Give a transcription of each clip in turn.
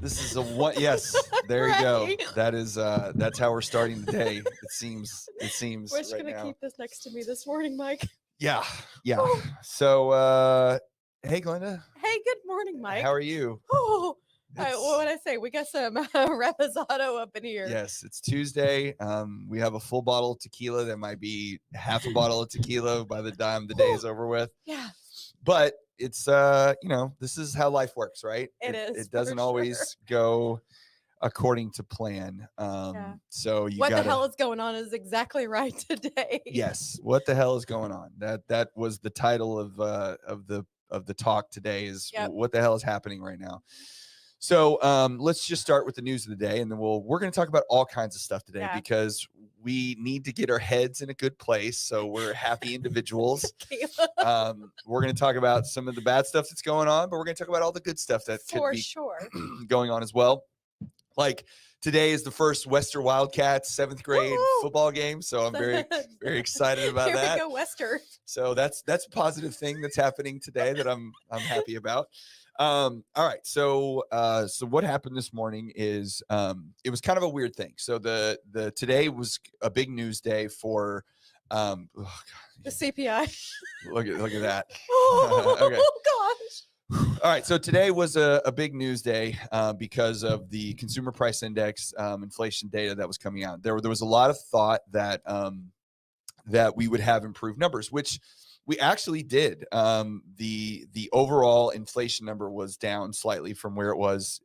This is a what? Yes, there you go. That's how we're starting the day. It seems We're just right gonna now. keep this next to me this morning, Mike. Yeah. Oh. So, hey, Glenda, Hey, good morning, Mike. how are you? Oh, It's what would I say? We got some reposado up in here. yes, it's Tuesday. We have a full bottle of tequila. That might be half a bottle of tequila by the time the day is over with. Yeah, But it's this is how life works, right? it is. It doesn't always go according to plan. Yeah. So you What gotta the hell is going on is exactly right today. yes. What the hell is going on? That was the title of the talk today. Is Yep. what the hell is happening right now? So let's just start with the news of the day, and then we're going to talk about all kinds of stuff today Yeah. because we need to get our heads in a good place. So we're happy individuals. We're going to talk about some of the bad stuff that's going on, but we're going to talk about all the good stuff that could be going on as well. Like today is the first Wester Wildcats 7th grade football game, so I'm very excited about that. Here we go, Wester. So that's a positive thing that's happening today that I'm happy about. All right, so what happened this morning is it was kind of a weird thing. So the today was a big news day for oh God, The CPI. Look at that. Okay. Oh gosh. All right, so today was a big news day because of the consumer price index inflation data that was coming out. There was a lot of thought that that we would have improved numbers, which we actually did. The overall inflation number was down slightly from where it was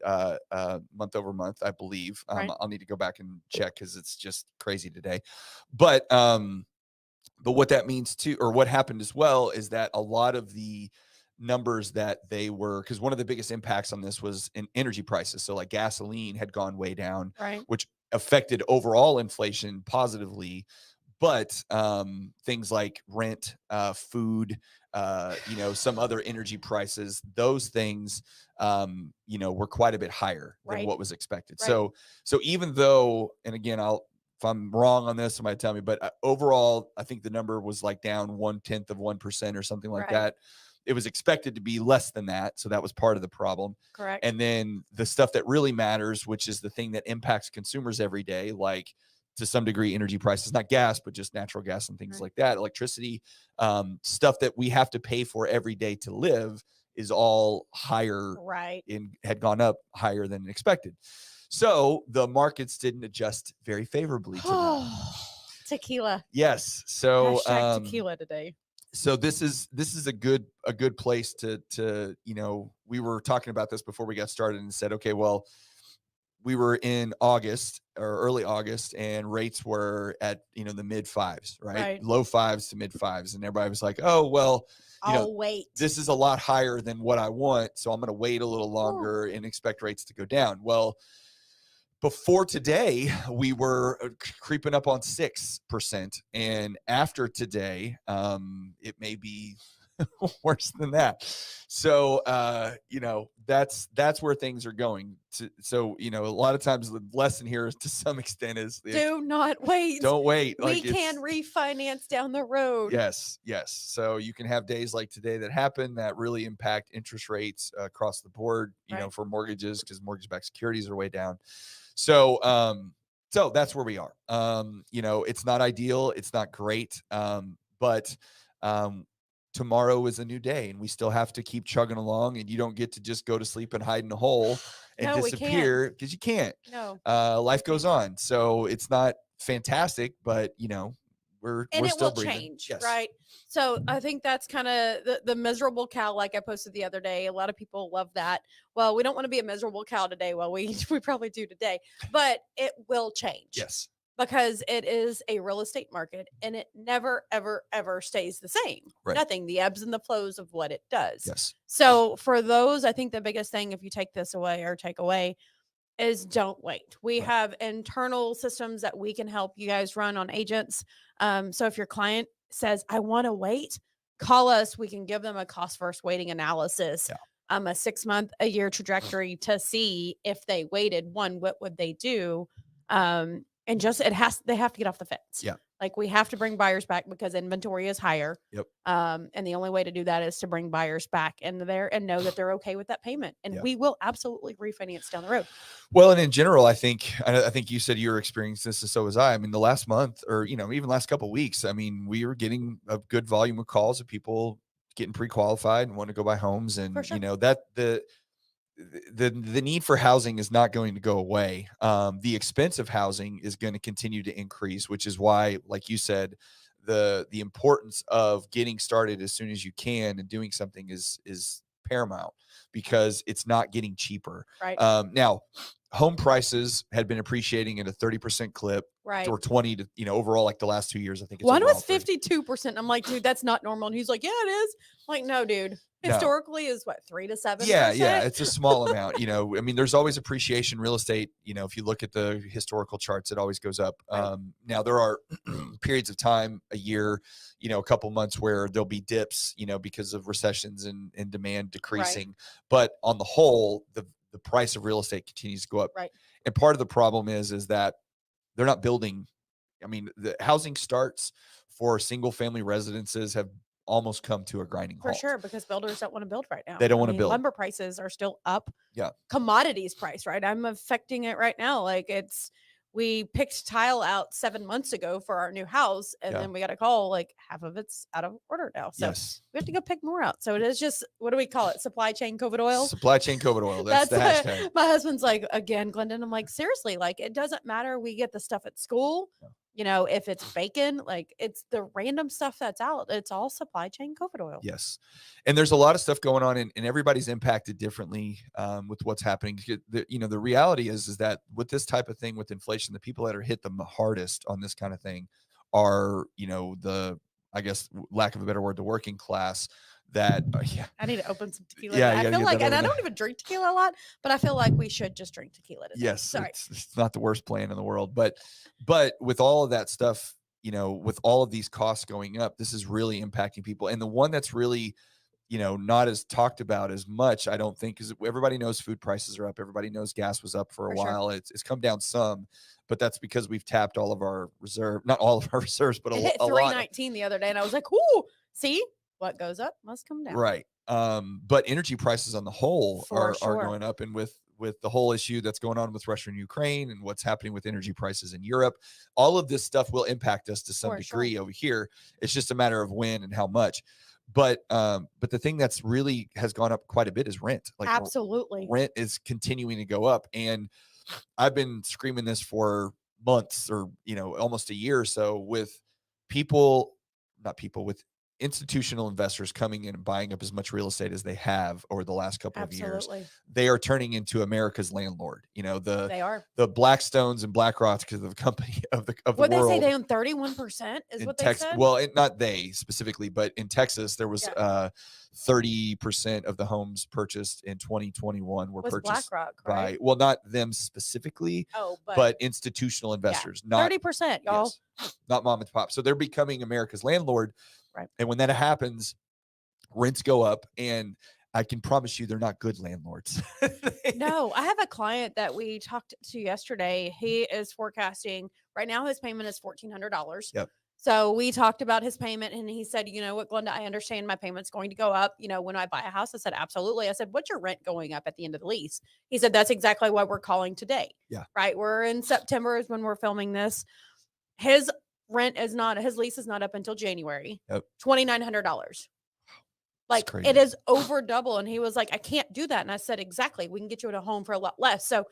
month over month, I believe. Right. I'll need to go back and check because it's just crazy today. But what that means too, or what happened as well, is that a lot of the numbers that they were, because one of the biggest impacts on this was in energy prices. So like gasoline had gone way down, Right. which affected overall inflation positively. But things like rent, food, some other energy prices, those things, were quite a bit higher than what was expected. Right. So even though, and again, if I'm wrong on this, somebody tell me, but overall, I think the number was like down 0.1% or something like that. It was expected to be less than that. So that was part of the problem. Correct. And then the stuff that really matters, which is the thing that impacts consumers every day, like to some degree, energy prices, not gas, but just natural gas and things like that, electricity, stuff that we have to pay for every day to live is all higher, had gone up higher than expected. So the markets didn't adjust very favorably to that. Tequila. Yes. So tequila today. So this is a good place to we were talking about this before we got started and said, okay, well, we were in August or early August and rates were at, the mid fives, right? Low fives to mid fives. And everybody was like, oh, well, I'll wait. This is a lot higher than what I want. So I'm going to wait a little longer and expect rates to go down. Well, before today, we were creeping up on 6%. And after today, it may be worse than that. So, that's where things are going. So, a lot of times the lesson here is, to some extent, is do not wait. Don't wait. We can refinance down the road. Yes. So you can have days like today that happen that really impact interest rates across the board, for mortgages, because mortgage-backed securities are way down. So, so that's where we are. It's not ideal. It's not great. But tomorrow is a new day and we still have to keep chugging along, and you don't get to just go to sleep and hide in a hole and disappear, because you can't. No. Life goes on. So it's not fantastic, but we're still breathing. Change, yes. Right? So I think that's kind of the miserable cow, like I posted the other day. A lot of people love that. Well, we don't want to be a miserable cow today. Well, we probably do today, but it will change. Yes. Because it is a real estate market and it never, ever, ever stays the same. Right. Nothing, the ebbs and the flows of what it does. Yes. So for those, I think the biggest thing, if you take this away or take away, is don't wait. We have internal systems that we can help you guys run on agents. So if your client says, I want to wait, call us. We can give them a cost versus waiting analysis, a 6 month, a year trajectory to see if they waited. One, what would they do? And just they have to get off the fence. Yeah. Like, we have to bring buyers back because inventory is higher. Yep. And the only way to do that is to bring buyers back into there and know that they're okay with that payment. And Yeah. we will absolutely refinance down the road. Well, and in general, I think you said you were experiencing this, and so was I. I mean, the last month, or even last couple of weeks, I mean, we were getting a good volume of calls of people getting pre-qualified and want to go buy homes, and For sure. that the need for housing is not going to go away. The expense of housing is going to continue to increase, which is why, like you said, the importance of getting started as soon as you can and doing something is paramount, because it's not getting cheaper. Right. Now, home prices had been appreciating at a 30% clip, Right. or 20 to, overall, like the last 2 years, I think it's one was overall 30. 52%. I'm like, dude, that's not normal. And he's like, yeah, it is. I'm like, no, dude. No. Historically is what, 3 to 7%? Yeah, it's a small amount. I mean, there's always appreciation. Real estate, if you look at the historical charts, it always goes up. Right. Now there are periods of time, a year, a couple months, where there'll be dips, because of recessions and demand decreasing. Right. But on the whole, the price of real estate continues to go up. Right. And part of the problem is that they're not building. I mean, the housing starts for single family residences have almost come to a grinding halt. For sure, because builders don't want to build right now. They don't want to build. Lumber prices are still up. Yeah. Commodities price, right? I'm affecting it right now. Like, we picked tile out 7 months ago for our new house, and then we got a call, like, half of it's out of order now. So we have to go pick more out. So it is just, what do we call it? Supply chain COVID oil? Supply chain COVID oil. That's the hashtag. My husband's like, again, Glenda, and I'm like, seriously, like, it doesn't matter. We get the stuff at school. Yeah. If it's bacon, like, it's the random stuff that's out. It's all supply chain COVID oil. Yes. And there's a lot of stuff going on, and everybody's impacted differently with what's happening. The reality is that with this type of thing, with inflation, the people that are hit the hardest on this kind of thing are, I guess, lack of a better word, the working class. That I need to open some tequila. Yeah, I feel like, and I don't even drink tequila a lot, but I feel like we should just drink tequila today. Yes, sorry, it's not the worst plan in the world, but with all of that stuff, with all of these costs going up, this is really impacting people. And the one that's really, not as talked about as much, I don't think, because everybody knows food prices are up. Everybody knows gas was up for a while. Sure. It's come down some, but that's because we've tapped all of our reserve, not all of our reserves, but a lot. 319 the other day, and I was like, "Ooh, see, what goes up must come down." Right. But energy prices on the whole are going up, and with the whole issue that's going on with Russia and Ukraine and what's happening with energy prices in Europe, all of this stuff will impact us to some degree over here. It's just a matter of when and how much. But the thing that's really has gone up quite a bit is rent. Like, absolutely, rent is continuing to go up, and I've been screaming this for months, or almost a year or so, with with institutional investors coming in and buying up as much real estate as they have over the last couple of years. They are turning into America's landlord. They are the Blackstones and BlackRocks, because of the company of the world. They say they own 31% is what they said. Well, not they specifically, but in Texas there was 30% of the homes purchased in 2021 were purchased BlackRock, by, well, not them specifically, but institutional investors. Not 30%, y'all. Yes, not mom and pop. So they're becoming America's landlord. Right. And when that happens, rents go up, and I can promise you they're not good landlords. No, I have a client that we talked to yesterday. He is forecasting right now, his payment is $1,400. Yep. So we talked about his payment, and he said, you know what, Glenda, I understand my payment's going to go up. When I buy a house, I said, absolutely. I said, what's your rent going up at the end of the lease? He said, that's exactly why we're calling today. Yeah. Right. We're in September is when we're filming this. His lease is not up until January. Yep. $2,900. Like, it is over double. And he was like, I can't do that. And I said, exactly. We can get you at a home for a lot less. So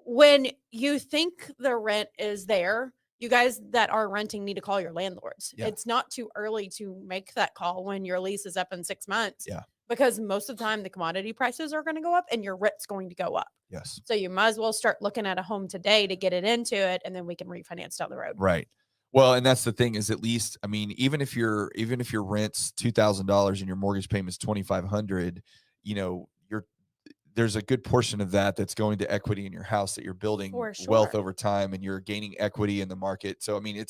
when you think the rent is there, you guys that are renting need to call your landlords. Yeah. It's not too early to make that call when your lease is up in 6 months. Yeah. Because most of the time the commodity prices are going to go up and your rent's going to go up. Yes. So you might as well start looking at a home today to get it into it, and then we can refinance down the road. Right. Well, and that's the thing is, at least, I mean, even if your rent's $2,000 and your mortgage payment's $2,500, there's a good portion of that that's going to equity in your house, that you're building wealth over time, and you're gaining equity in the market. So, I mean,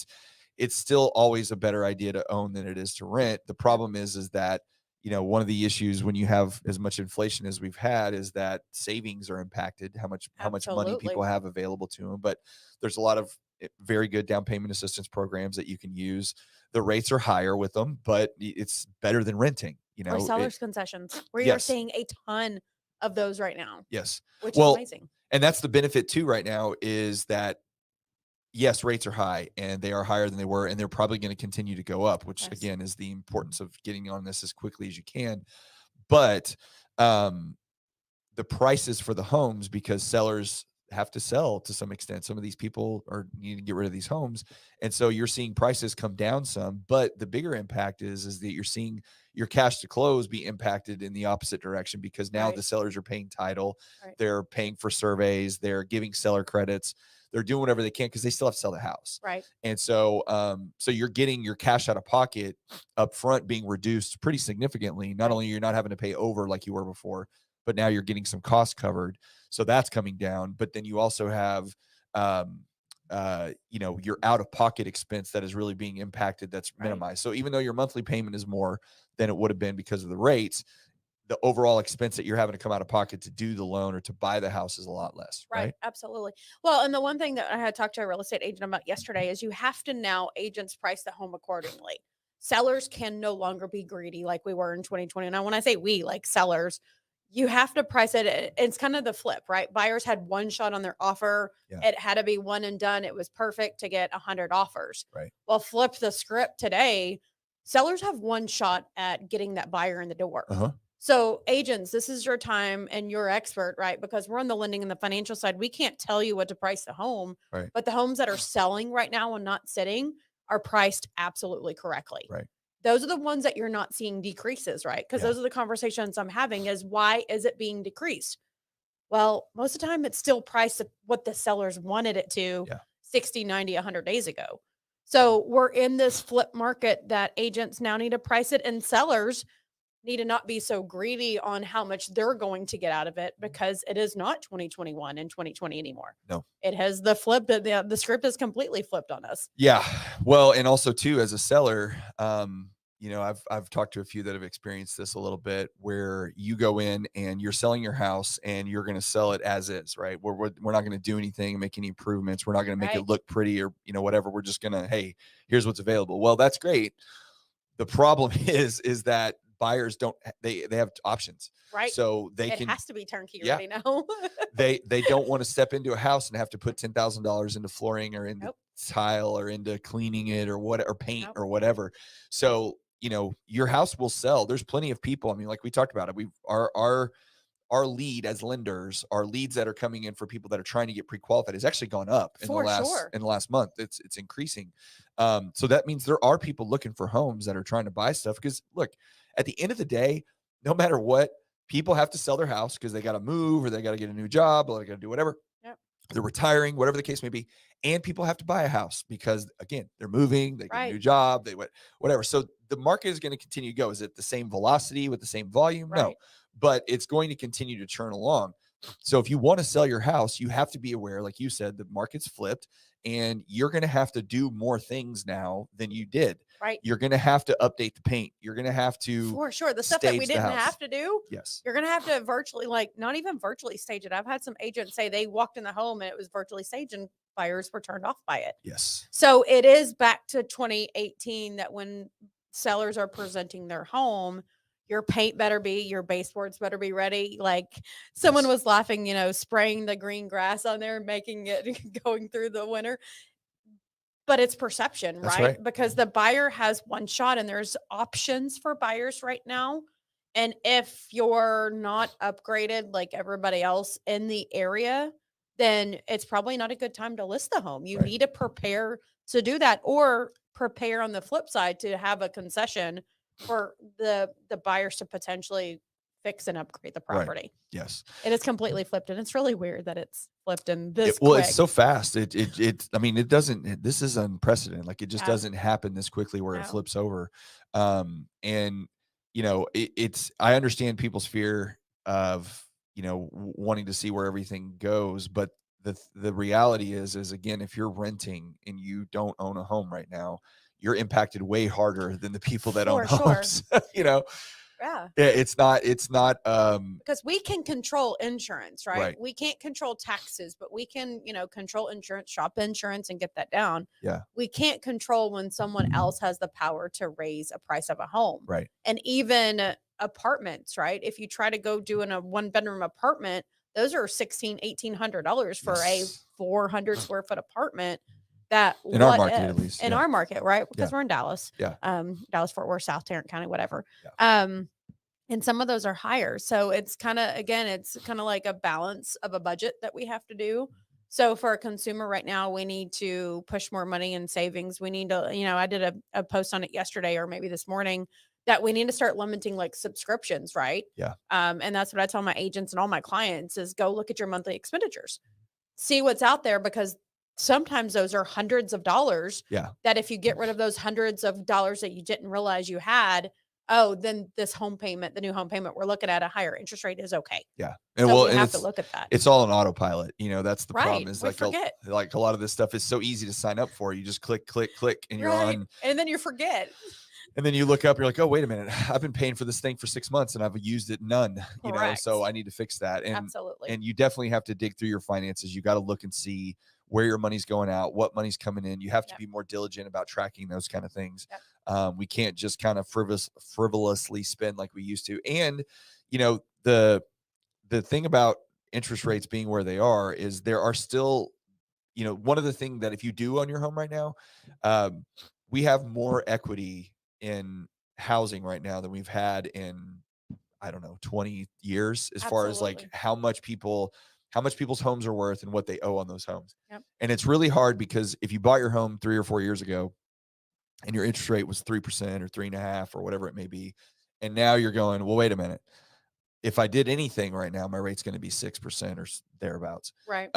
it's still always a better idea to own than it is to rent. The problem is that, one of the issues when you have as much inflation as we've had is that savings are impacted, how much money people have available to them. But there's a lot of very good down payment assistance programs that you can use. The rates are higher with them, but it's better than renting, Or sellers concessions. We are yes, seeing a ton of those right now, yes. which is Well, amazing. and that's the benefit too right now is that yes, rates are high and they are higher than they were, and they're probably going to continue to go up, which Yes. again is the importance of getting on this as quickly as you can. But um, the prices for the homes, because sellers have to sell to some extent. Some of these people are needing to get rid of these homes. And so you're seeing prices come down some, but the bigger impact is that you're seeing your cash to close be impacted in the opposite direction, because now Right. the sellers are paying title, Right. they're paying for surveys, they're giving seller credits, they're doing whatever they can because they still have to sell the house. Right. And so so you're getting your cash out of pocket up front being reduced pretty significantly. Not Right. only you're not having to pay over like you were before, but now you're getting some costs covered. So that's coming down. But then you also have, your out of pocket expense that is really being impacted, that's Right. minimized. So even though your monthly payment is more than it would have been because of the rates, the overall expense that you're having to come out of pocket to do the loan or to buy the house is a lot less. Right. Right. Absolutely. Well, and the one thing that I had talked to a real estate agent about yesterday is you have to now agents price the home accordingly. Sellers can no longer be greedy like we were in 2020. And when I say we, like sellers, you have to price it. It's kind of the flip, right? Buyers had one shot on their offer. Yeah. It had to be one and done. It was perfect to get 100 offers. Right. Well, flip the script today. Sellers have one shot at getting that buyer in the door. Uh huh. So, agents, this is your time and you're expert, right? Because we're on the lending and the financial side. We can't tell you what to price the home, Right. but the homes that are selling right now and not sitting are priced absolutely correctly. Right. Those are the ones that you're not seeing decreases, right? Because Yeah. those are the conversations I'm having is why is it being decreased? Well, most of the time it's still priced at what the sellers wanted it to Yeah. 60, 90, 100 days ago. So we're in this flip market that agents now need to price it, and sellers need to not be so greedy on how much they're going to get out of it, because it is not 2021 and 2020 anymore. No. It has the flip, the script is completely flipped on us. Yeah. Well, and also too, as a seller, I've talked to a few that have experienced this a little bit, where you go in and you're selling your house and you're going to sell it as is, right? We're not going to do anything, make any improvements. We're not going to make it Right. look pretty or, whatever. We're just going to, hey, here's what's available. Well, that's great. The problem is that buyers don't, they have options. Right. So they It can, has to be turnkey yeah, ready now. they don't want to step into a house and have to put $10,000 into flooring or into Nope. tile or into cleaning it or what, or paint Nope. or whatever. So, your house will sell. There's plenty of people. I mean, like we talked about it, our lead as lenders, our leads that are coming in for people that are trying to get pre-qualified has actually gone up in For sure. the last month. It's increasing. So that means there are people looking for homes that are trying to buy stuff, because look, at the end of the day, no matter what, people have to sell their house because they got to move or they got to get a new job or they got to do whatever. Yep. They're retiring, whatever the case may be. And people have to buy a house because, again, they're moving, they get a new Right. job, whatever. So the market is going to continue to go. Is it the same velocity with the same volume? No, Right. but it's going to continue to churn along. So if you want to sell your house, you have to be aware, like you said, the market's flipped and you're going to have to do more things now than you did. Right. You're going to have to update the paint. You're going to have to For sure. The stuff that we stage the didn't house. have to do, Yes. you're going to have to virtually, like, not even virtually stage it. I've had some agents say they walked in the home and it was virtually staged and buyers were turned off by it. Yes. So it is back to 2018 that when sellers are presenting their home, your paint better be, your baseboards better be ready. Like someone Yes. was laughing, spraying the green grass on there, making it going through the winter. But it's perception, That's right? right. Because the buyer has one shot and there's options for buyers right now. And if you're not upgraded like everybody else in the area, then it's probably not a good time to list the home. You Right. need to prepare to do that, or prepare on the flip side to have a concession for the buyers to potentially fix and upgrade the Right. property. Yes. It is completely flipped, and it's really weird that it's flipped in this Well, quick. it's so fast. I mean, it doesn't, this is unprecedented. Like it just Yeah. doesn't happen this quickly where it No. flips over. And I understand people's fear of, wanting to see where everything goes, but the reality is again, if you're renting and you don't own a home right now, you're impacted way harder than the people that own For sure. homes, you know? Yeah. Yeah, it's not Because we can control insurance, right? right. We can't control taxes, but we can, control insurance, shop insurance, and get that down. Yeah, We can't control when someone else has the power to raise a price of a home. right. And even apartments, right? If you try to go do in a one bedroom apartment, those are $1,600, $1,800 for a Yes. 400 square foot apartment. That In our what market, at if least. in Yeah. our market, right? Yeah. Because we're in Dallas, Yeah. Dallas, Fort Worth, South Tarrant County, whatever. Yeah. And some of those are higher. So it's kind of, again, it's kind of like a balance of a budget that we have to do. So for a consumer right now, we need to push more money in savings. We need to, I did a post on it yesterday or maybe this morning that we need to start limiting like subscriptions, right? Yeah. And that's what I tell my agents and all my clients is go look at your monthly expenditures, see what's out there, because sometimes those are hundreds of dollars Yeah. that if you get rid of those hundreds of dollars that you didn't realize you had, oh, then this home payment, the new home payment we're looking at a higher interest rate is okay. Yeah. And So well, we and have to look at that. it's all an autopilot. That's the problem Right. is We like forget. like a lot of this stuff is so easy to sign up for. You just click, click, click, and you're Right. on. And then you forget. And then you look up, you're like, oh, wait a minute. I've been paying for this thing for 6 months and I've used it none, Correct. so I need to fix that. Absolutely. And you definitely have to dig through your finances. You got to look and see where your money's going out, what money's coming in. You have to be more diligent about tracking those kind of things. We can't just kind of frivolously spend like we used to. And, the thing about interest rates being where they are is there are still, one of the things that if you do own your home right now, we have more equity in housing right now than we've had in, I don't know, 20 years, as far as like Absolutely. how much people's homes are worth and what they owe on those homes. Yep. And it's really hard because if you bought your home 3 or 4 years ago and your interest rate was 3% or 3.5 or whatever it may be, and now you're going, well, wait a minute. If I did anything right now, my rate's going to be 6% or thereabouts. Right.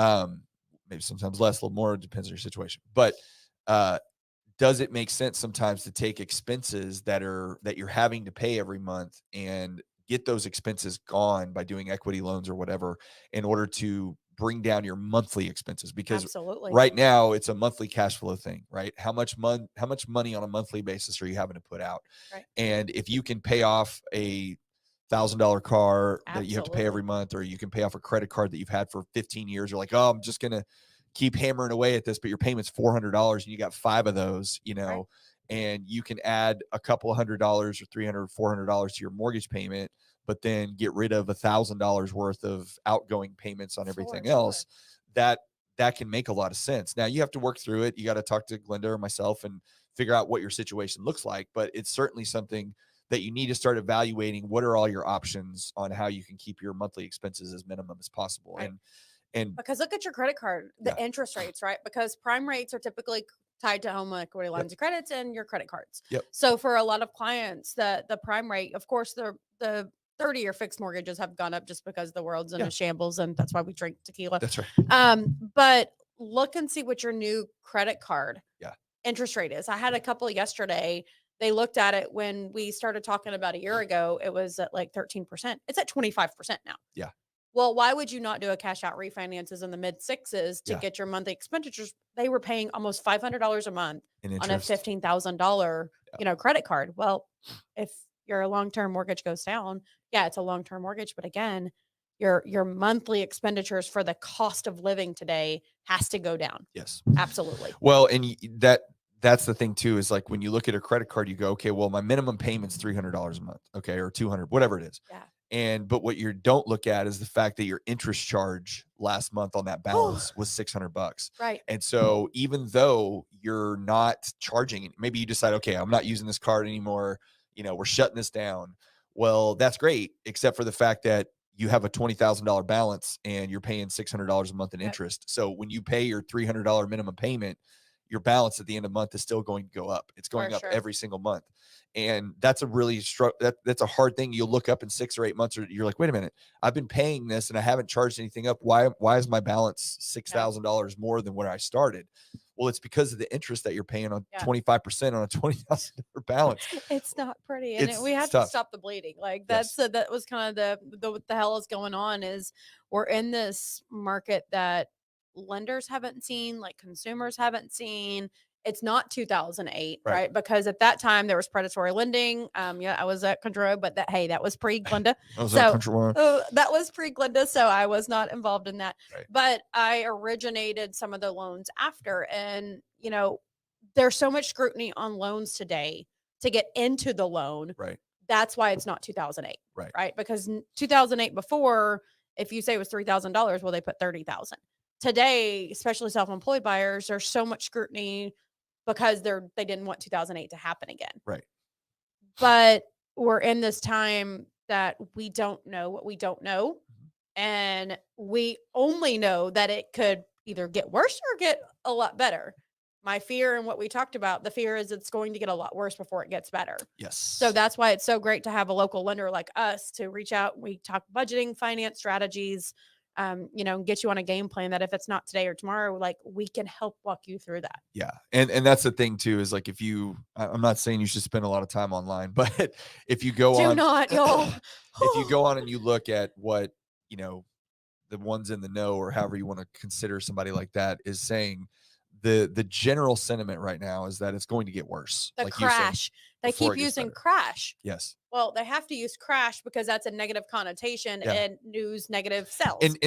Maybe sometimes less, a little more, it depends on your situation. But does it make sense sometimes to take expenses that you're having to pay every month and get those expenses gone by doing equity loans or whatever in order to bring down your monthly expenses? Because Absolutely. right now it's a monthly cash flow thing, right? How much money on a monthly basis are you having to put out? Right. And if you can pay off a $1,000 car that you have to pay every Absolutely. month, or you can pay off a credit card that you've had for 15 years, you're like, oh, I'm just gonna keep hammering away at this, but your payment's $400 and you got 5 of those, Right. and you can add a couple of $100 or $300, $400 to your mortgage payment, but then get rid of $1,000 worth of outgoing payments on everything else. That can make a lot of sense. Now you have to work through it. You got to talk to Glenda or myself and figure out what your situation looks like, but it's certainly something that you need to start evaluating. What are all your options on how you can keep your monthly expenses as minimum as possible? Right. And because look at your credit card, the interest rates, right? Because prime rates are typically tied to home equity lines of credits and your credit cards. Yep. So for a lot of clients, the prime rate, of course, the 30-year fixed mortgages have gone up just because the world's in a shambles, and that's why we drink tequila. That's right. But look and see what your new credit card interest rate is. I had a couple yesterday. They looked at it when we started talking about a year ago. It was at like 13%. It's at 25% now. Yeah. Well, why would you not do a cash out refinances in the mid sixes to get your monthly expenditures? They were paying almost $500 a month on a $15,000, credit card. Well, if your long-term mortgage goes down, it's a long-term mortgage, but again, your monthly expenditures for the cost of living today has to go down. Yes. Absolutely. Well, and that's the thing too, is like when you look at a credit card, you go, okay, well, my minimum payment's $300 a month, okay, or 200, whatever it is. Yeah. But what you don't look at is the fact that your interest charge last month on that balance was $600. Right. And so even though you're not charging, maybe you decide, okay, I'm not using this card anymore, we're shutting this down. Well, that's great, except for the fact that you have a $20,000 balance and you're paying $600 a month in interest. So when you pay your $300 minimum payment, your balance at the end of the month is still going to go up. It's going up every single month. And that's a really that's a hard thing. You'll look up in 6 or 8 months, or you're like, wait a minute, I've been paying this and I haven't charged anything up. Why is my balance $6,000 more than where I started? Well, it's because of the interest that you're paying on 25% on a $20,000 balance. It's not pretty. And we have to stop the bleeding. Like that was kind of what the hell is going on is we're in this market that lenders haven't seen, like consumers haven't seen. It's not 2008, right? Because at that time there was predatory lending. Yeah, I was at Control, but that was pre Glenda. That was pre Glenda, so I was not involved in that. Right. But I originated some of the loans after, and there's so much scrutiny on loans today to get into the loan. Right. That's why it's not 2008. Right. Because 2008 before, if you say it was $3,000, well, they put 30,000. Today, especially self-employed buyers, there's so much scrutiny because they didn't want 2008 to happen again. Right. But we're in this time that we don't know what we don't know. And we only know that it could either get worse or get a lot better. My fear and what we talked about, the fear is it's going to get a lot worse before it gets better. Yes. So that's why it's so great to have a local lender like us to reach out. We talk budgeting, finance strategies, get you on a game plan that if it's not today or tomorrow, like we can help walk you through that. Yeah. And that's the thing too, is like, I'm not saying you should spend a lot of time online, but if you go Do not, y'all. If you go on and you look at what, the ones in the know, or however you want to consider somebody like that, is saying, the general sentiment right now is that it's going to get worse. The crash. They keep using crash. Yes. Well, they have to use crash because that's a negative connotation and news negative sells. And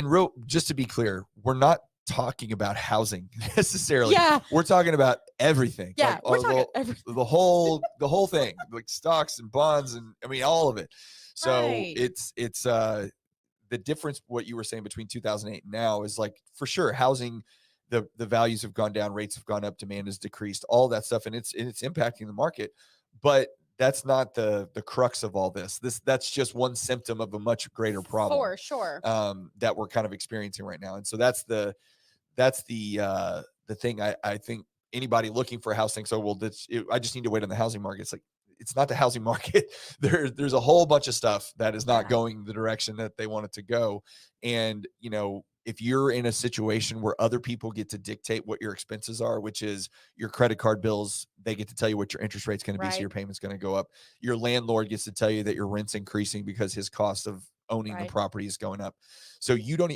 just to be clear, we're not talking about housing necessarily. Yeah. We're talking about everything. Yeah. Like, we're talking everything. the whole thing, like stocks and bonds, and I mean, all of it. So it's the difference, what you were saying between 2008 and now, is like, for sure, housing, the values have gone down, rates have gone up, demand has decreased, all that stuff, and it's impacting the market. But that's not the crux of all this. That's just one symptom of a much greater problem, for sure, that we're kind of experiencing right now. And so that's the thing. I think anybody looking for a house thinks, oh, well, I just need to wait on the housing market. It's like, it's not the housing market. There's a whole bunch of stuff that is not going the direction that they want it to go. And, if you're in a situation where other people get to dictate what your expenses are, which is your credit card bills, they get to tell you what your interest rate's going to be, so your payment's going to go up. Your landlord gets to tell you that your rent's increasing because his cost of owning the property is going up. So you don't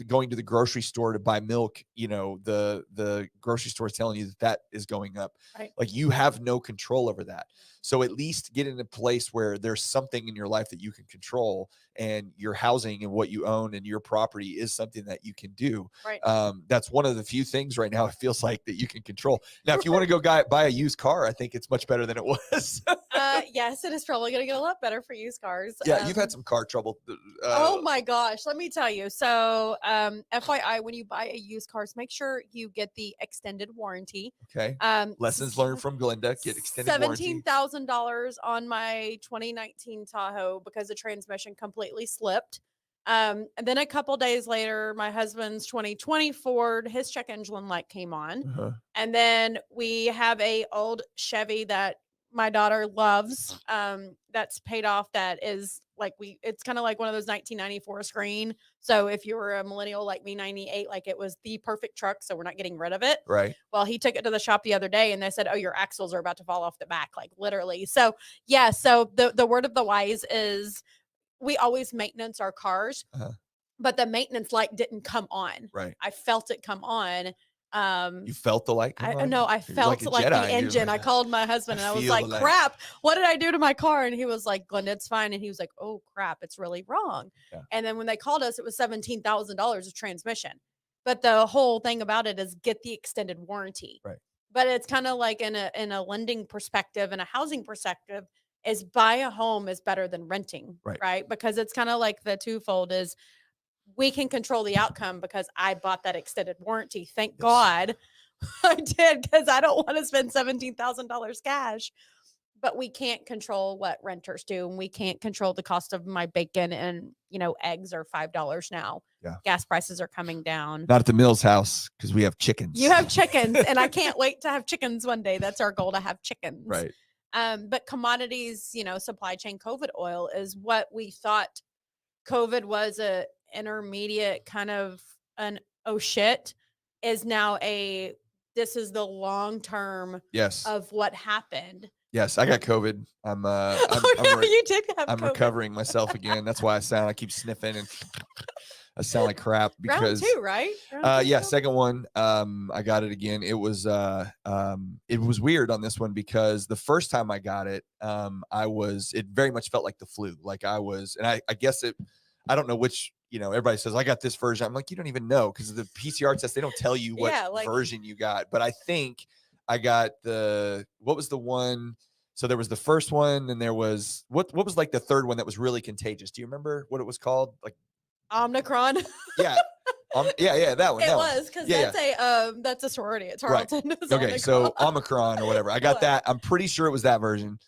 going to the grocery store to buy milk, the grocery store is telling you that is going up. Like, you have no control over that. So at least get in a place where there's something in your life that you can control, and your housing and what you own and your property is something that you can do. That's one of the few things right now, it feels like, that you can control. Now, if you want to go buy a used car, I think it's much better than it was. Yes, it is probably going to get a lot better for used cars. Yeah, you've had some car trouble. Oh my gosh, let me tell you. So, FYI, when you buy a used car, make sure you get the extended warranty. Okay. Lessons learned from Glenda. Get extended warranty. $17,000 on my 2019 Tahoe because the transmission completely slipped. And then a couple days later, my husband's 2020 Ford, his check engine light came on. And then we have a old Chevy that my daughter loves, that's paid off, that is like, it's kind of like one of those 1994 screen. So if you were a millennial like me, 98, like, it was the perfect truck, so we're not getting rid of it. Right. Well, he took it to the shop the other day and they said, oh, your axles are about to fall off the back, like literally. So yeah, so the word of the wise is, we always maintenance our cars, but the maintenance light didn't come on. Right. I felt it come on. You felt the light come on? No, I felt like the engine. I called my husband and I was like, crap, what did I do to my car? And he was like, Glenda, it's fine. And he was like, oh crap, it's really wrong. Yeah. And then when they called us, it was $17,000 of transmission. But the whole thing about it is get the extended warranty. Right. But it's kind of like in a lending perspective and a housing perspective, is buy a home is better than renting. Right. Because it's kind of like the twofold is, we can control the outcome because I bought that extended warranty. Thank God I did, because I don't want to spend $17,000 cash. But we can't control what renters do, and we can't control the cost of my bacon, and eggs are $5 now. Yeah. Gas prices are coming down. Not at the Mills house, because we have chickens. You have chickens, and I can't wait to have chickens one day. That's our goal, to have chickens. Right. But commodities, supply chain, COVID oil is what we thought COVID was a intermediate kind of an oh shit, is now this is the long term of what happened. Yes, I got COVID. You did have I'm COVID. recovering myself again. That's why I keep sniffing and I sound like crap Round because 2, right? Round 2 yeah, still? second one, I got it again. It was weird on this one because the first time I got it, it very much felt like the flu. Like I guess I don't know which, everybody says I got this version. I'm like, you don't even know because the PCR test, they don't tell you what Yeah, like version you got. But I think I got what was the one? So there was the first one, and there was what was like the third one that was really contagious. Do you remember what it was called? Like, Omicron. yeah, yeah, that one, It that one. was because Yeah, yeah. that's a sorority at Right. Tarleton. It was Okay. Omicron. So Omicron or whatever. I got What? that. I'm pretty sure it was that version.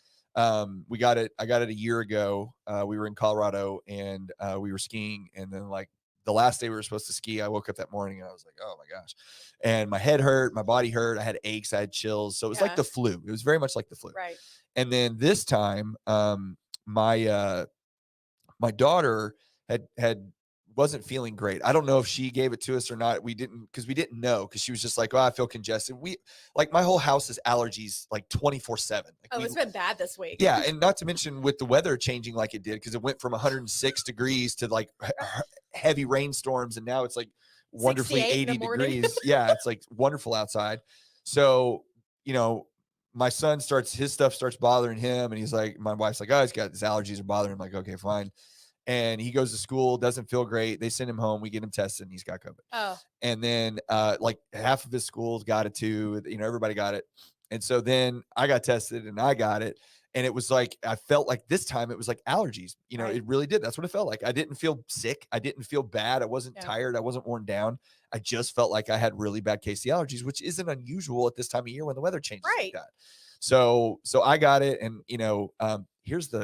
We got it. I got it a year ago. We were in Colorado and we were skiing. And then like the last day we were supposed to ski, I woke up that morning and I was like, oh my gosh. And my head hurt, my body hurt. I had aches, I had chills. So it was like Yeah. the flu. It was very much like the flu. Right. And then this time, my daughter had wasn't feeling great. I don't know if she gave it to us or not. We didn't know because she was just like, oh, I feel congested. Like my whole house is allergies like 24/7. Like Oh, it's been bad this week. yeah, and not to mention with the weather changing like it did because it went from 106 degrees to like heavy rainstorms, and now it's like wonderfully 80 degrees. Yeah, it's like wonderful outside. So my son his stuff starts bothering him, and he's like, my wife's like, oh, he's got his allergies are bothering him. I'm like, okay, fine. And he goes to school, doesn't feel great. They send him home. We get him tested, and he's got COVID. Oh. And then like half of his schools got it too. Everybody got it. And so then I got tested and I got it. And it was like, I felt like this time it was like allergies. Right. It really did. That's what it felt like. I didn't feel sick. I didn't feel bad. I wasn't tired. I wasn't worn down. I just felt like I had really bad case of allergies, which isn't unusual at this time of year when the weather changes like that. So I got it. And, here's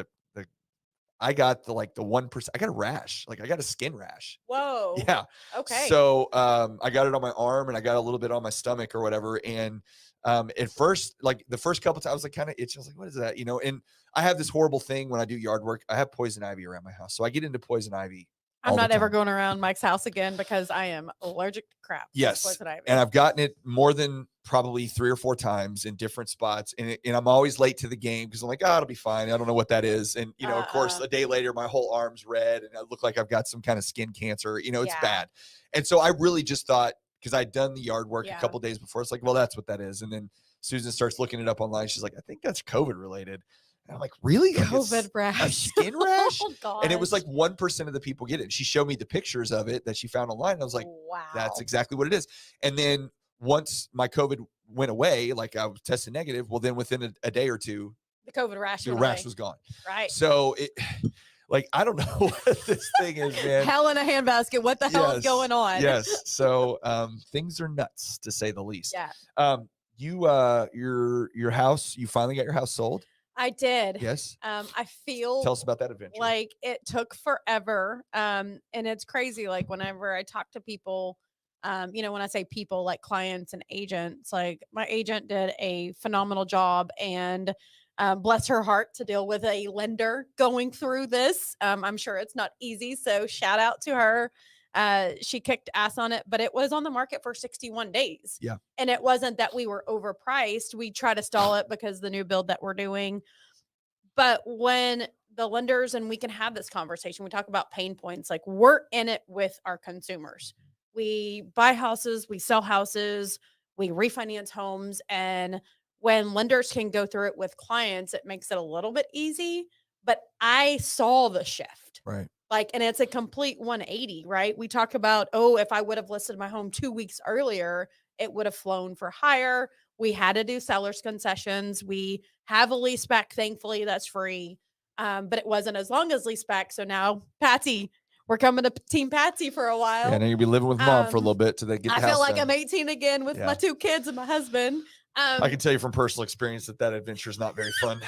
I got the 1%. I got a rash. Like I got a skin rash. Whoa. Yeah. Okay. So I got it on my arm and I got a little bit on my stomach or whatever. And at first, like the first couple times, I was like kind of itchy. I was like, what is that? And I have this horrible thing when I do yard work. I have poison ivy around my house. So I get into poison ivy. I'm not ever going around Mike's house again because I am allergic to crap. Yes. And I've gotten it more than probably 3 or 4 times in different spots. And I'm always late to the game because I'm like, oh, it'll be fine. I don't know what that is. And, of course, a day later, my whole arm's red and I look like I've got some kind of skin cancer. It's bad. And so I really just thought, because I'd done the yard work a couple days before, it's like, well, that's what that is. And then Susan starts looking it up online. She's like, I think that's COVID related. And I'm like, really? COVID rash. A skin rash? Oh, and it was like 1% of the people get it. She showed me the pictures of it that she found online. And I was like, wow, that's exactly what it is. And then once my COVID went away, like I was tested negative, well, then within a day or two, the COVID rash, was gone. Right. So like, I don't know what this thing is, man. Hell in a handbasket. What the hell is going on? Yes. So things are nuts to say the least. Yeah. Your house, you finally got your house sold? I did. Yes. I feel tell us about that adventure. Like it took forever. And it's crazy. Like whenever I talk to people, when I say people like clients and agents, like my agent did a phenomenal job and bless her heart to deal with a lender going through this. I'm sure it's not easy. So shout out to her. She kicked ass on it, but it was on the market for 61 days. Yeah. And it wasn't that we were overpriced. We try to stall it because the new build that we're doing. But when the lenders, and we can have this conversation, we talk about pain points, like we're in it with our consumers. We buy houses, we sell houses, we refinance homes. And when lenders can go through it with clients, it makes it a little bit easy. But I saw the shift. Right. Like, and it's a complete 180, right? We talk about, oh, if I would have listed my home 2 weeks earlier, it would have flown for higher. We had to do seller's concessions. We have a lease back, thankfully, that's free. But it wasn't as long as lease back. So now, Patsy, we're coming to Team Patsy for a while. And you'll be living with mom for a little bit till they get the house I feel like done. I'm 18 again with my 2 kids and my husband. I can tell you from personal experience that adventure is not very fun.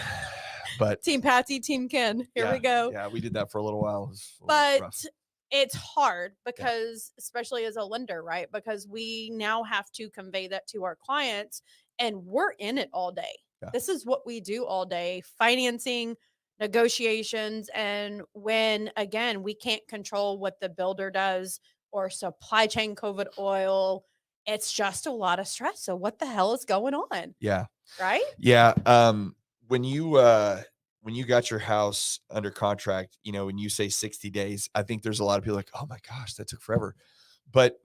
But Team Patsy, Team Ken. Here we go. Yeah, we did that for a little while. But rough. It's hard because, especially as a lender, right? Because we now have to convey that to our clients and we're in it all day. Yeah. This is what we do all day, financing, negotiations. And when, again, we can't control what the builder does or supply chain COVID oil, it's just a lot of stress. So what the hell is going on? Yeah. Right? Yeah. When when you got your house under contract, you know, when you say 60 days, I think there's a lot of people like, oh my gosh, that took forever. But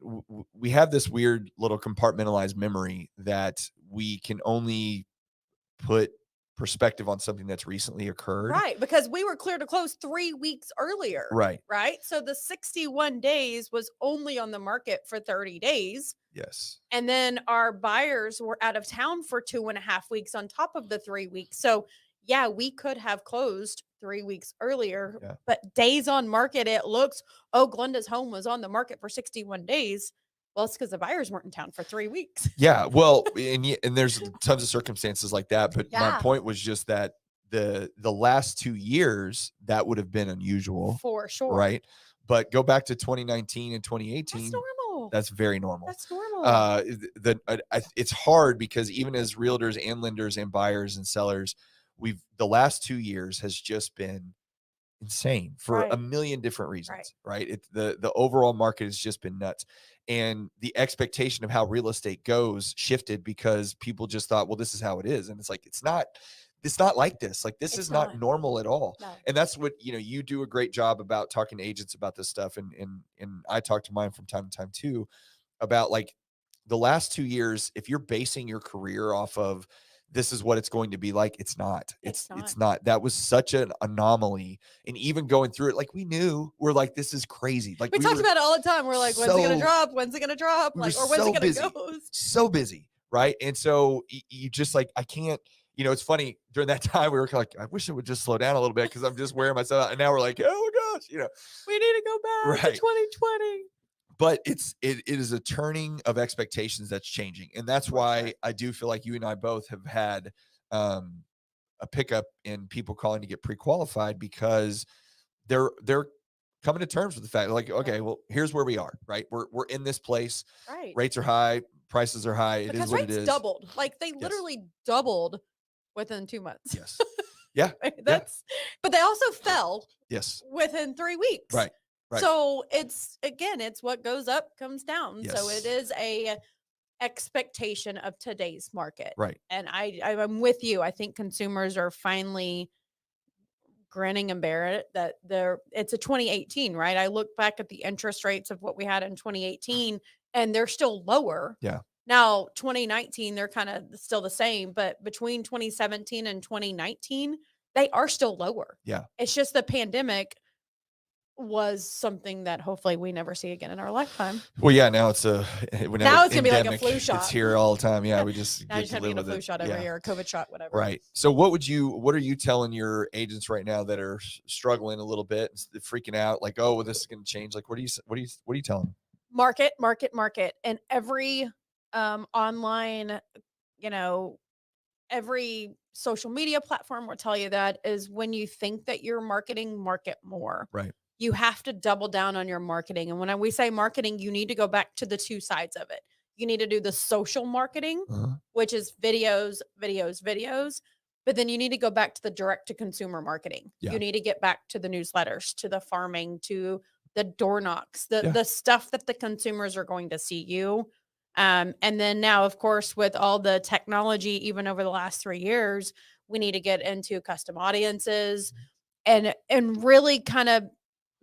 we have this weird little compartmentalized memory that we can only put perspective on something that's recently occurred. Right, because we were clear to close 3 weeks earlier. Right. Right? So the 61 days was only on the market for 30 days. Yes. And then our buyers were out of town for 2.5 weeks on top of the 3 weeks. So yeah, we could have closed 3 weeks earlier, Yeah. but days on market, it looks, oh, Glenda's home was on the market for 61 days. Well, it's because the buyers weren't in town for 3 weeks. Yeah. Well, and there's tons of circumstances like that. But my Yeah. point was just that the last 2 years, that would have been unusual. For sure. Right. But go back to 2019 and 2018. That's normal. That's very normal. That's normal. It's hard because even as realtors and lenders and buyers and sellers, the last 2 years has just been insane for Right. a million different reasons, right? The overall market has just been nuts. And the expectation of how real estate goes shifted because people just thought, well, this is how it is. And it's like, it's not like this. Like, this It's is not normal at all. No. And that's what, you know, you do a great job about talking to agents about this stuff. And I talk to mine from time to time too, about like the last 2 years, if you're basing your career off of this is what it's going to be like, it's not. It's not. That was such an anomaly. And even going through it, like we're like, this is crazy. Like we talked about it all the time. We're like, when's it gonna drop? When's it gonna drop? Like, or when's it gonna go? So busy, right? And so you just like, I can't, you know, it's funny during that time we were like, I wish it would just slow down a little bit because I'm just wearing myself out. And now we're like, oh my gosh, you know, we need to go back to 2020. But it is a turning of expectations that's changing. And that's why I do feel like you and I both have had a pickup in people calling to get pre-qualified because they're coming to terms with the fact like, okay, well, here's where we are, right? We're in this place. Right. Rates are high, prices are high. It is what it is. Doubled. Like they literally doubled within 2 months. Yes. Yeah. But they also fell. Yes. Within 3 weeks. Right. Right. So it's what goes up comes down. Yes. So it is a expectation of today's market. Right. And I'm with you. I think consumers are finally grinning and bearing it that it's a 2018, right? I look back at the interest rates of what we had in 2018 and they're still lower. Yeah. Now 2019, they're kind of still the same, but between 2017 and 2019, they are still lower. Yeah. It's just the pandemic was something that hopefully we never see again in our lifetime. Well, yeah, now it's now it's gonna be like a flu shot. It's here all the time. Yeah, we just now you just have to get a flu shot every year, a COVID shot, whatever. Right. So what are you telling your agents right now that are struggling a little bit, freaking out, like, oh, well, this is gonna change? Like, what are you telling them? Market. And every online, you know, every social media platform will tell you that is when you think that you're marketing, market more. Right. You have to double down on your marketing. And when we say marketing, you need to go back to the two sides of it. You need to do the social marketing, which is videos. But then you need to go back to the direct to consumer marketing. Yeah. You need to get back to the newsletters, to the farming, to the door knocks, the stuff that the consumers are going to see you. And then now, of course, with all the technology, even over the last 3 years, we need to get into custom audiences and really kind of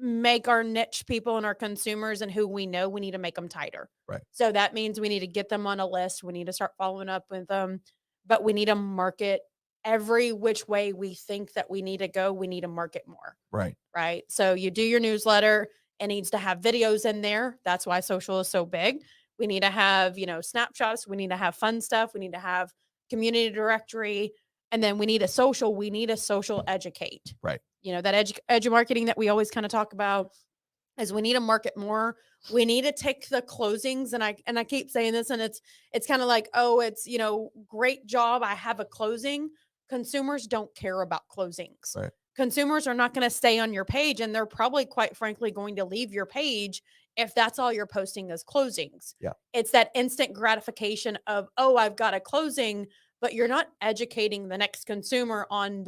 make our niche people and our consumers and who we know, we need to make them tighter. Right. So that means we need to get them on a list. We need to start following up with them, but we need to market every which way we think that we need to go. We need to market more. Right. Right. So you do your newsletter. It needs to have videos in there. That's why social is so big. We need to have, snapshots. We need to have fun stuff. We need to have community directory. And then we need a social educate. Right. That edge marketing that we always kind of talk about is we need to market more. We need to take the closings. And I keep saying this, and it's kind of like, oh, it's, great job. I have a closing. Consumers don't care about closings. Right. Consumers are not going to stay on your page. And they're probably, quite frankly, going to leave your page if that's all you're posting is closings. Yeah. It's that instant gratification of, oh, I've got a closing, but you're not educating the next consumer on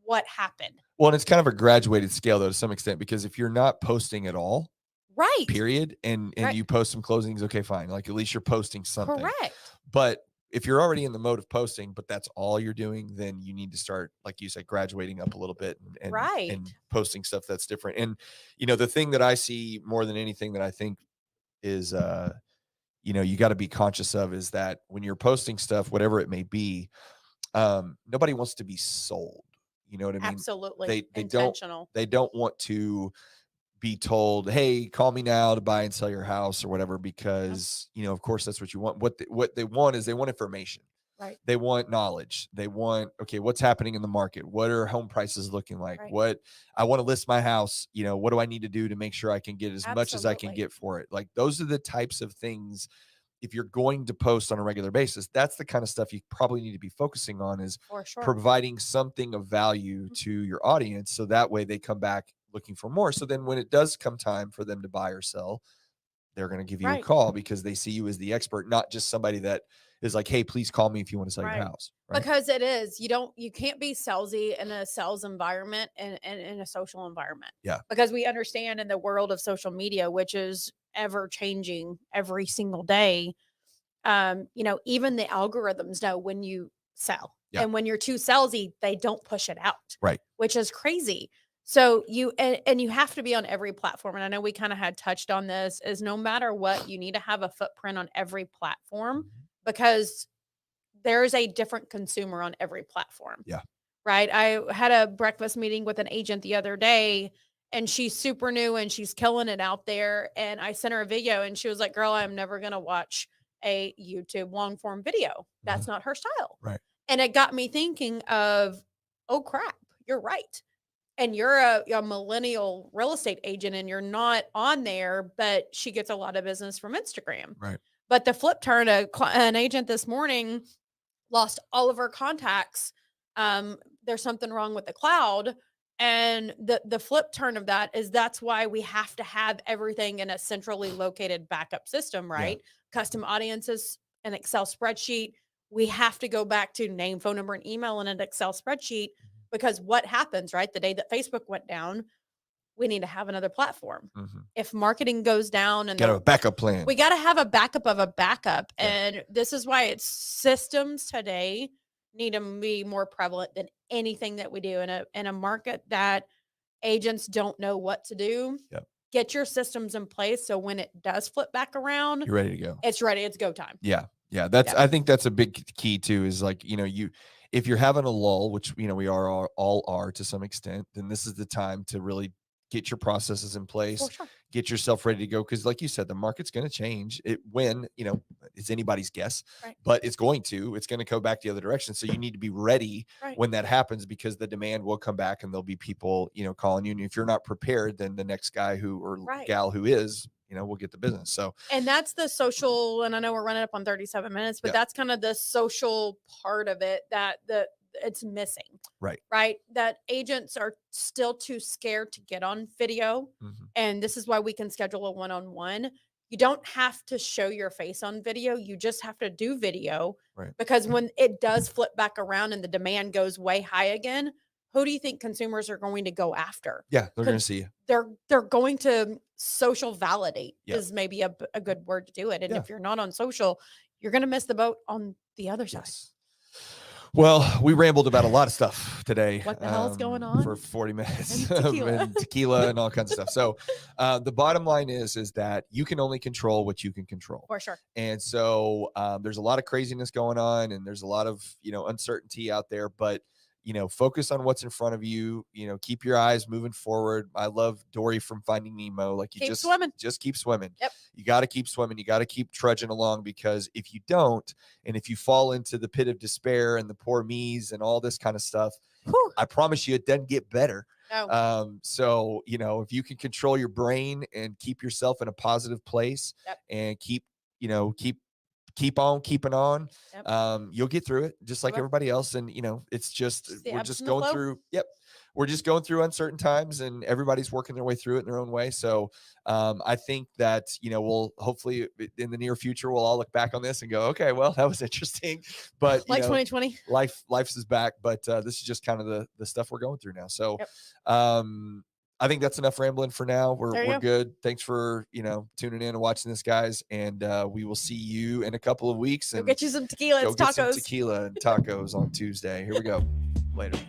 what happened. Well, and it's kind of a graduated scale though, to some extent, because if you're not posting at all, right, period, and you post some closings, okay, fine. Like at least you're posting something. Correct. But if you're already in the mode of posting, but that's all you're doing, then you need to start, like you said, graduating up a little bit and Right. posting stuff that's different. And, the thing that I see more than anything that I think is, you got to be conscious of is that when you're posting stuff, whatever it may be, nobody wants to be sold. You know what I mean? Absolutely. They don't Intentional. they don't want to be told, "Hey, call me now to buy and sell your house," or whatever, Yep. because of course that's what you want. What they want is they want information. Right. They want knowledge. They want, okay, what's happening in the market? What are home prices looking like? Right. What I want to list my house. What do I need to do to make sure I can get as much as I can Absolutely. get for it? Like those are the types of things. If you're going to post on a regular basis, that's the kind of stuff you probably need to be focusing on, is For sure. providing something of value Mhm. to your audience. So that way they come back looking for more. So then when it does come time for them to buy or sell, they're going to give you a Right. call because they see you as the expert, not just somebody that is like, "Hey, please call me if you want to sell your Right. house." Right. Because it is, you can't be salesy in a sales environment and in a social environment. Yeah. Because we understand in the world of social media, which is ever changing every single day, even the algorithms know when you sell. Yeah. And when you're too salesy, they don't push it out, Right. which is crazy. So you have to be on every platform. And I know we kind of had touched on this, is no matter what, you need to have a footprint on every platform, Mhm. because there's a different consumer on every platform. Yeah. Right. I had a breakfast meeting with an agent the other day, and she's super new and she's killing it out there. And I sent her a video and she was like, "Girl, I'm never going to watch a YouTube long form video. That's Mhm. not her style." Right. And it got me thinking of, oh crap, you're right. And you're a millennial real estate agent and you're not on there, but she gets a lot of business from Instagram. Right. But the flip turn, an agent this morning lost all of her contacts. There's something wrong with the cloud. And the flip turn of that is that's why we have to have everything in a centrally located backup system, Yeah. right? Custom audiences, an Excel spreadsheet. We have to go back to name, phone number, and email in an Excel spreadsheet, because what happens, right? The day that Facebook went down, we need to have another platform. Mhm. If marketing goes down and Got to have a backup plan. we got to have a backup of a backup. Yeah. And this is why it's systems today need to be more prevalent than anything that we do in a market that agents don't know what to do. Yep. Get your systems in place so when it does flip back around, You're ready to go. it's ready. It's go time. Yeah. Yeah. Yeah. I think that's a big key too, is like, if you're having a lull, which, we all are to some extent, then this is the time to really get your processes in For place, sure. get yourself ready to go. Cause like you said, the market's going to change it's anybody's guess, Right. but it's going to go back the other direction. So you need to be ready Right. when that happens, because the demand will come back and there'll be people, calling you. And if you're not prepared, then the next guy or Right. gal who is, will get the business. So, And that's the social, and I know we're running up on 37 minutes, but Yeah. that's kind of the social part of it that it's missing. right. Right? That agents are still too scared to get on video. Mhm. And this is why we can schedule a one-on-one. You don't have to show your face on video. You just have to do video, Right. because when it does flip back around and the demand goes way high again, who do you think consumers are going to go after? Yeah. They're going Con- to see you. they're going to social validate, Yep. is maybe a good word to do it. And Yeah. if you're not on social, you're going to miss the boat on the other side. Yes. Well, we rambled about a lot of stuff today. What the hell's going on? For 40 minutes And tequila. and tequila and all kinds of stuff. So, the bottom line is that you can only control what you can control. For sure. And so, there's a lot of craziness going on, and there's a lot of, uncertainty out there, but, focus on what's in front of you, keep your eyes moving forward. I love Dory from Finding Nemo. Like, you Keep just swimming. keep swimming. Yep. You got to keep swimming. You got to keep trudging along, because if you don't, and if you fall into the pit of despair and the poor me's and all this kind of stuff, Whew. I promise you it doesn't get better. No. So, if you can control your brain and keep yourself in a positive place, Yep. and keep on keeping on, Yep. you'll get through it just like will. everybody else. And it's just the we're ebbs just and the going flow. through we're just going through uncertain times, and everybody's working their way through it in their own way. So, I think that, we'll hopefully in the near future, we'll all look back on this and go, okay, well, that was interesting. But Like 2020. life's is back. But this is just kind of the stuff we're going through now. So, Yep. I think that's enough rambling for now. There you We're go. good. Thanks for, tuning in and watching this, guys. And we will see you in a couple of weeks. Go And get you some tequila. go It's get some tacos. tequila and tacos on Tuesday. Here we go. Later.